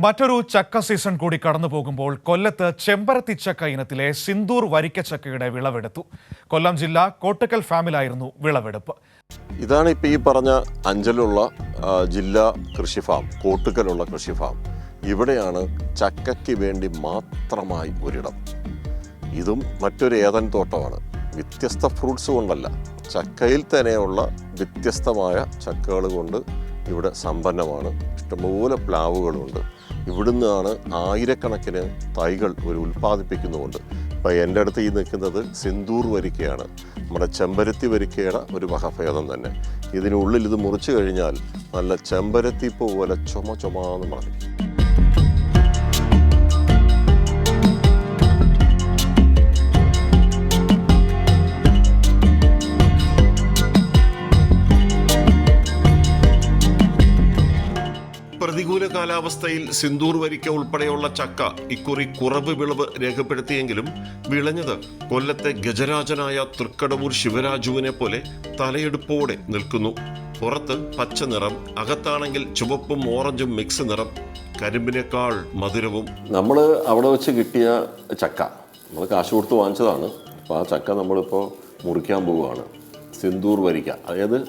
മറ്റൊരു ചക്ക സീസൺ കൂടി കടന്നു പോകുമ്പോൾ കൊല്ലത്ത് ചെമ്പരത്തി ചക്ക ഇനത്തിലെ സിന്ദൂർ വരിക്കച്ചക്കയുടെ വിളവെടുത്തു. കൊല്ലം ജില്ല കോട്ടക്കൽ ഫാമിലായിരുന്നു വിളവെടുപ്പ്. ഇതാണ് ഇപ്പോൾ ഈ പറഞ്ഞ അഞ്ചലുള്ള ജില്ലാ കൃഷി ഫാം, കോട്ടക്കലുള്ള കൃഷി ഫാം. ഇവിടെയാണ് ചക്കയ്ക്ക് വേണ്ടി മാത്രമായി ഒരിടം. ഇതും മറ്റൊരു ഏതൻ തോട്ടമാണ്. വ്യത്യസ്ത ഫ്രൂട്ട്സ് കൊണ്ടല്ല, ചക്കയിൽ തന്നെയുള്ള വ്യത്യസ്തമായ ചക്കകൾ കൊണ്ട് ഇവിടെ സമ്പന്നമാണ്. ഇഷ്ടംപോലെ പ്ലാവുകളുണ്ട്. ഇവിടുന്നാണ് ആയിരക്കണക്കിന് തൈകൾ ഉൽപ്പാദിപ്പിക്കുന്നുമുണ്ട്. ഇപ്പോൾ എൻ്റെ അടുത്ത് ഈ നിൽക്കുന്നത് സിന്ദൂർ വരിക്കയാണ്. നമ്മുടെ ചെമ്പരത്തി വരിക്കയുടെ ഒരു വകഭേദം തന്നെ. ഇതിനുള്ളിൽ ഇത് മുറിച്ചു കഴിഞ്ഞാൽ നല്ല ചെമ്പരത്തി പോലെ ചുമന്ന് മാറി. പ്രതികൂല കാലാവസ്ഥയിൽ സിന്ദൂർ വരിക്ക ഉൾപ്പെടെയുള്ള ചക്ക ഇക്കുറി കുറവ് വിളവ് രേഖപ്പെടുത്തിയെങ്കിലും വിളഞ്ഞത് കൊല്ലത്തെ ഗജരാജനായ തൃക്കടവൂർ ശിവരാജുവിനെ പോലെ തലയെടുപ്പോടെ നിൽക്കുന്നു. പുറത്ത് പച്ച നിറം, അകത്താണെങ്കിൽ ചുവപ്പും ഓറഞ്ചും മിക്സ് നിറം, കരിമ്പിനേക്കാൾ മധുരവും. നമ്മൾ അവിടെ വെച്ച് കിട്ടിയ ചക്ക നമ്മൾ കാശ് കൊടുത്ത് വാങ്ങിച്ചതാണ്. അപ്പോൾ ആ ചക്ക നമ്മളിപ്പോൾ മുറിക്കാൻ പോവുകയാണ്. സിന്ദൂർ വരിക്ക, അതായത്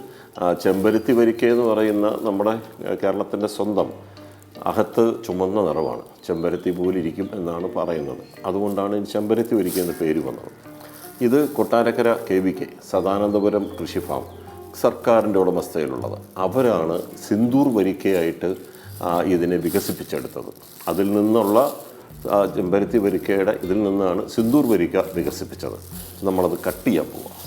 ചെമ്പരത്തി വരിക്ക എന്ന് പറയുന്ന നമ്മുടെ കേരളത്തിൻ്റെ സ്വന്തം അകത്ത് ചുമന്ന നിറമാണ്. ചെമ്പരത്തി പോലിരിക്കും എന്നാണ് പറയുന്നത്. അതുകൊണ്ടാണ് ചെമ്പരത്തി വരിക്ക എന്ന് പേര് വന്നത്. ഇത് കൊട്ടാരക്കര KVK സദാനന്ദപുരം കൃഷി ഫാം സർക്കാരിൻ്റെ ഉടമസ്ഥയിലുള്ളത്. അവരാണ് സിന്ദൂർ വരിക്കയായിട്ട് ഇതിനെ വികസിപ്പിച്ചെടുത്തത്. അതിൽ നിന്നുള്ള ചെമ്പരത്തി വരിക്കയുടെ ഇതിൽ നിന്നാണ് സിന്ദൂർ വരിക്ക വികസിപ്പിച്ചത്. നമ്മളത് കട്ട് ചെയ്യാൻ പോവാം.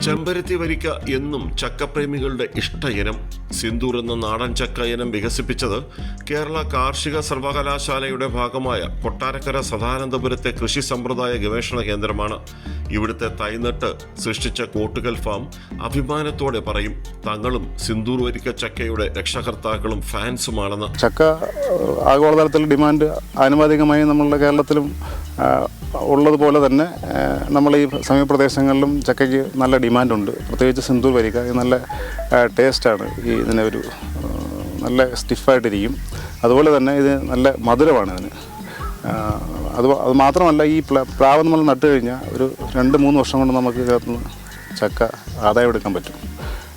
ചെമ്പരത്തി വരിക്ക എന്നും ചക്കപ്രേമികളുടെ ഇഷ്ട ഇനം. സിന്ദൂർ എന്ന നാടൻ ചക്ക ഇനം വികസിപ്പിച്ചത് കേരള കാർഷിക സർവകലാശാലയുടെ ഭാഗമായ കൊട്ടാരക്കര സദാനന്ദപുരത്തെ കൃഷി സമ്പ്രദായ ഗവേഷണ കേന്ദ്രമാണ്. ഇവിടുത്തെ തൈനട്ട് സൃഷ്ടിച്ച കോട്ടുകൽ ഫാം അഭിമാനത്തോടെ പറയും തങ്ങളും സിന്ദൂർ വരിക്ക ചക്കയുടെ രക്ഷകർത്താക്കളും ഫാൻസുമാണെന്ന്. ചക്ക ആഗോളതലത്തിൽ ഡിമാൻഡ് ആനുപാതികമായി നമ്മളുടെ കേരളത്തിലും ഉള്ളതുപോലെ തന്നെ നമ്മൾ ഈ സമീപപ്രദേശങ്ങളിലും ചക്കയ്ക്ക് നല്ല ഡിമാൻഡുണ്ട്. പ്രത്യേകിച്ച് സിന്ദൂർ വരിക്ക നല്ല ടേസ്റ്റാണ്. ഇതിനെ ഒരു നല്ല സ്റ്റിഫായിട്ടിരിക്കും. അതുപോലെ തന്നെ ഇത് നല്ല മധുരമാണ് ഇതിന്. അത് മാത്രമല്ല, ഈ പ്ലാവ് നമ്മൾ നട്ട് കഴിഞ്ഞാൽ ഒരു 2-3 വർഷം കൊണ്ട് നമുക്ക് ഇതിനകത്തുനിന്ന് ചക്ക ആദായം എടുക്കാൻ പറ്റും.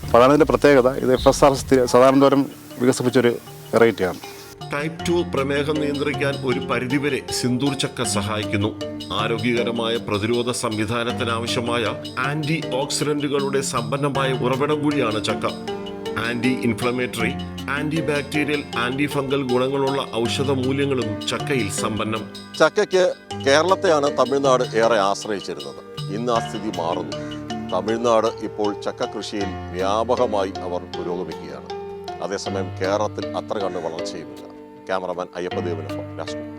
അപ്പോൾ അതാണ് ഇതിൻ്റെ പ്രത്യേകത. ഇത് FSR സദാനന്ദപുരം വികസിപ്പിച്ചൊരു വെറൈറ്റിയാണ്. ടൈപ്പ് 2 പ്രമേഹം നിയന്ത്രിക്കാൻ ഒരു പരിധിവരെ സിന്ദൂർ ചക്ക സഹായിക്കുന്നു. ആരോഗ്യകരമായ പ്രതിരോധ സംവിധാനത്തിനാവശ്യമായ ആന്റി ഓക്സിഡന്റുകളുടെ സമ്പന്നമായ ഉറവിടം കൂടിയാണ് ചക്ക. Anti inflammatory, anti bacterial, anti fungal ഗുണങ്ങളുള്ള ഔഷധ മൂല്യങ്ങളും ചക്കയിൽ സമ്പന്നം. ചക്കയ്ക്ക് കേരളത്തെയാണ് തമിഴ്നാട് ഏറെ ആശ്രയിച്ചിരുന്നത്. ഇന്ന് ആ സ്ഥിതി മാറുന്നു. തമിഴ്നാട് ഇപ്പോൾ ചക്ക കൃഷിയിൽ വ്യാപകമായി അവർ പുരോഗമിക്കുകയാണ്. അതേസമയം കേരളത്തിൽ അത്ര കണ്ട് വളർച്ചയുമില്ല. ക്യാമറമാൻ അയ്യപ്പദേവനൊപ്പം രാഷ്ട്രീയ.